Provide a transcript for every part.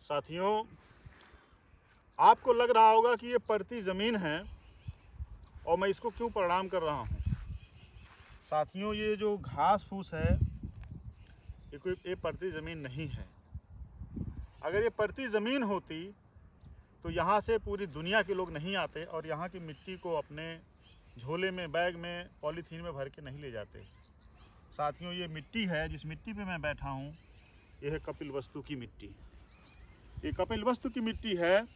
साथियों, आपको लग रहा होगा कि ये पड़ती ज़मीन है और मैं इसको क्यों प्रणाम कर रहा हूँ। साथियों, ये जो घास फूस है ये पड़ती ज़मीन नहीं है। अगर ये पड़ती ज़मीन होती तो यहाँ से पूरी दुनिया के लोग नहीं आते और यहाँ की मिट्टी को अपने झोले में, बैग में, पॉलीथीन में भर के नहीं ले जाते। साथियों, ये मिट्टी है, जिस मिट्टी पे मैं बैठा हूँ ये है कपिलवस्तु की मिट्टी। ये कपिलवस्तु की मिट्टी है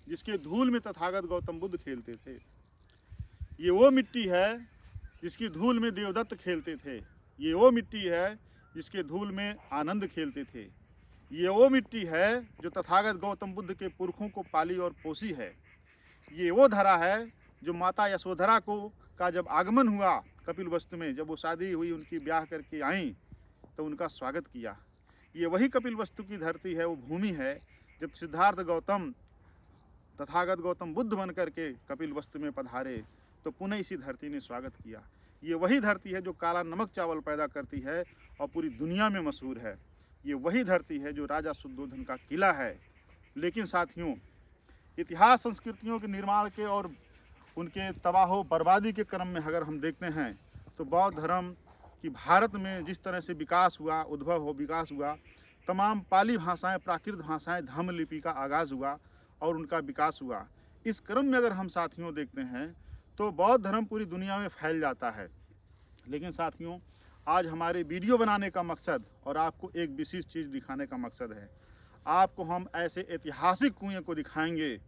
जिसके धूल में तथागत गौतम बुद्ध खेलते थे। ये वो मिट्टी है जिसकी धूल में देवदत्त खेलते थे। ये वो मिट्टी है जिसके धूल में आनंद खेलते थे। ये वो मिट्टी है जो तथागत गौतम बुद्ध के पुरखों को पाली और पोसी है। ये वो धरा है जो माता यशोधरा का जब आगमन हुआ कपिलवस्तु में, जब वो शादी हुई, उनकी ब्याह करके आईं तो उनका स्वागत किया। ये वही कपिलवस्तु की धरती है, वो भूमि है जब सिद्धार्थ गौतम तथागत गौतम बुद्ध बन करके कपिलवस्तु में पधारे तो पुनः इसी धरती ने स्वागत किया। ये वही धरती है जो काला नमक चावल पैदा करती है और पूरी दुनिया में मशहूर है। ये वही धरती है जो राजा शुद्धोधन का किला है। लेकिन साथियों, इतिहास संस्कृतियों के निर्माण के और उनके तबाह बर्बादी के क्रम में अगर हम देखते हैं तो बौद्ध धर्म की भारत में जिस तरह से विकास हुआ, विकास हुआ, तमाम पाली भाषाएं, प्राकृत भाषाएं, धम्म लिपि का आगाज़ हुआ और उनका विकास हुआ। इस क्रम में अगर हम साथियों देखते हैं तो बौद्ध धर्म पूरी दुनिया में फैल जाता है। लेकिन साथियों, आज हमारे वीडियो बनाने का मकसद और आपको एक विशेष चीज़ दिखाने का मकसद है। आपको हम ऐसे ऐतिहासिक कुएं को दिखाएंगे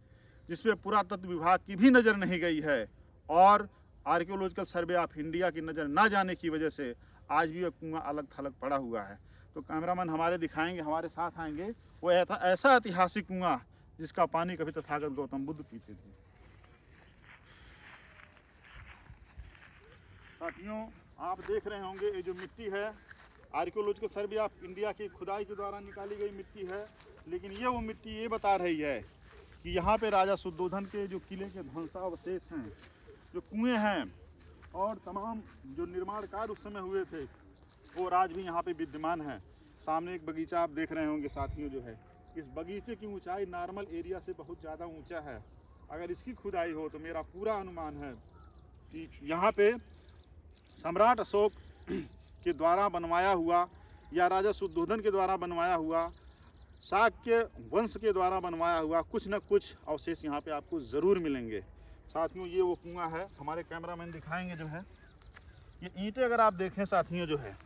जिसपे पुरातत्व विभाग की भी नज़र नहीं गई है और आर्कियोलॉजिकल सर्वे ऑफ इंडिया की नज़र ना जाने की वजह से आज भी यह कुआं अलग थलग पड़ा हुआ है। तो कैमरामैन हमारे दिखाएंगे, हमारे साथ आएंगे। वो ऐसा ऐतिहासिक कुआं जिसका पानी कभी तथागत गौतम बुद्ध पीते थे। साथियों, आप देख रहे होंगे ये जो मिट्टी है आर्कियोलॉजिकल सर्वे ऑफ इंडिया की खुदाई के द्वारा निकाली गई मिट्टी है। लेकिन ये वो मिट्टी ये बता रही है कि यहाँ पे राजा शुद्धोधन के जो किले के ध्वंसावशेष हैं, जो कुएं हैं और तमाम जो निर्माण कार्य उस समय हुए थे वो आज भी यहाँ पे विद्यमान है। सामने एक बगीचा आप देख रहे होंगे साथियों, जो है इस बगीचे की ऊंचाई नॉर्मल एरिया से बहुत ज़्यादा ऊंचा है। अगर इसकी खुदाई हो तो मेरा पूरा अनुमान है कि यहाँ पे सम्राट अशोक के द्वारा बनवाया हुआ या राजा शुद्धोधन के द्वारा बनवाया हुआ, शाक्य वंश के द्वारा बनवाया हुआ कुछ न कुछ अवशेष यहाँ पे आपको ज़रूर मिलेंगे। साथियों, ये वो कुआं है, हमारे कैमरामैन दिखाएंगे। जो है ये ईंटें अगर आप देखें साथियों, जो है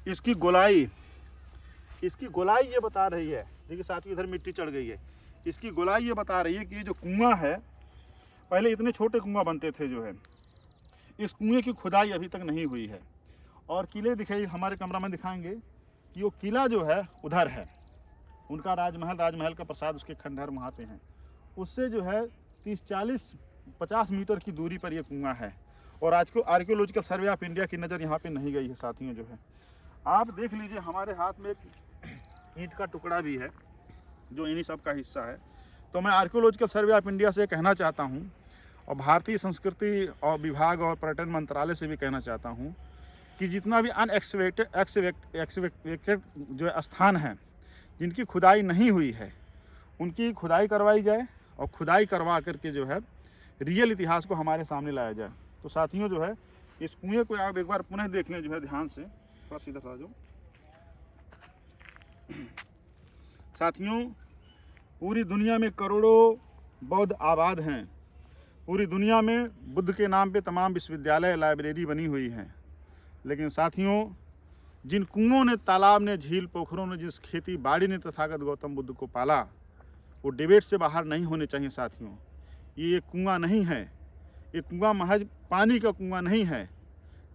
इसकी गोलाई ये बता रही है। देखिए साथियों, इधर मिट्टी चढ़ गई है। इसकी गोलाई ये बता रही है कि ये जो कुआं है, पहले इतने छोटे कुआं बनते थे, जो है इस कुएं की खुदाई अभी तक नहीं हुई है। और किले दिखाई, हमारे कैमरामैन दिखाएंगे कि वो किला जो है उधर है, उनका राजमहल का प्रसाद, उसके खंडहर वहाँ पे हैं। उससे जो है 30-40-50 मीटर की दूरी पर ये कुआं है और आज को आर्कियोलॉजिकल सर्वे ऑफ इंडिया की नज़र यहाँ पे नहीं गई है। साथियों, जो है आप देख लीजिए, हमारे हाथ में एक ईंट का टुकड़ा भी है जो इन्हीं सब का हिस्सा है। तो मैं आर्कियोलॉजिकल सर्वे ऑफ इंडिया से कहना चाहता हूँ और भारतीय संस्कृति और विभाग और पर्यटन मंत्रालय से भी कहना चाहता हूँ कि जितना भी एक्सवेक्टेड जो स्थान हैं जिनकी खुदाई नहीं हुई है, उनकी खुदाई करवाई जाए और खुदाई करवा करके जो है रियल इतिहास को हमारे सामने लाया जाए। तो साथियों, जो है इस कुएं को आप एक बार पुनः देख लें, जो है ध्यान से, थोड़ा सीधा आ जाओ। साथियों, पूरी दुनिया में करोड़ों बौद्ध आबाद हैं। पूरी दुनिया में बुद्ध के नाम पे तमाम विश्वविद्यालय, लाइब्रेरी बनी हुई हैं। लेकिन साथियों, जिन कुओं ने, तालाब ने, झील पोखरों ने, जिस खेती बाड़ी ने तथागत गौतम बुद्ध को पाला, वो डिबेट से बाहर नहीं होने चाहिए। साथियों, ये कुआं नहीं है, ये कुआं महज पानी का कुआं नहीं है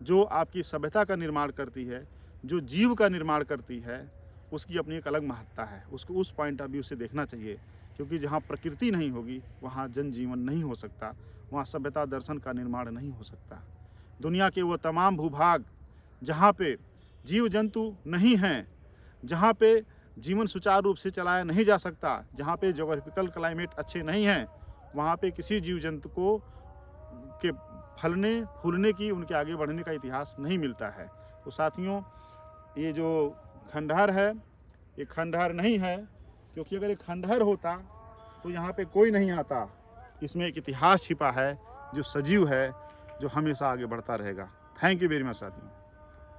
जो आपकी सभ्यता का निर्माण करती है, जो जीव का निर्माण करती है। उसकी अपनी एक अलग महत्ता है, उसको उस पॉइंट ऑफ व्यू से देखना चाहिए। क्योंकि जहाँ प्रकृति नहीं होगी वहाँ जनजीवन नहीं हो सकता, वहाँ सभ्यता दर्शन का निर्माण नहीं हो सकता। दुनिया के वो तमाम भूभाग जहाँ पे जीव जंतु नहीं हैं, जहाँ पे जीवन सुचारू रूप से चलाया नहीं जा सकता, जहाँ पे ज्योग्राफिकल क्लाइमेट अच्छे नहीं हैं, वहाँ पे किसी जीव जंतु को के फलने फूलने की, उनके आगे बढ़ने का इतिहास नहीं मिलता है। तो साथियों, ये जो खंडहर है, ये खंडहर नहीं है, क्योंकि अगर ये खंडहर होता तो यहाँ पे कोई नहीं आता। इसमें एक इतिहास छिपा है जो सजीव है, जो हमेशा आगे बढ़ता रहेगा। थैंक यू वेरी मच साथियों।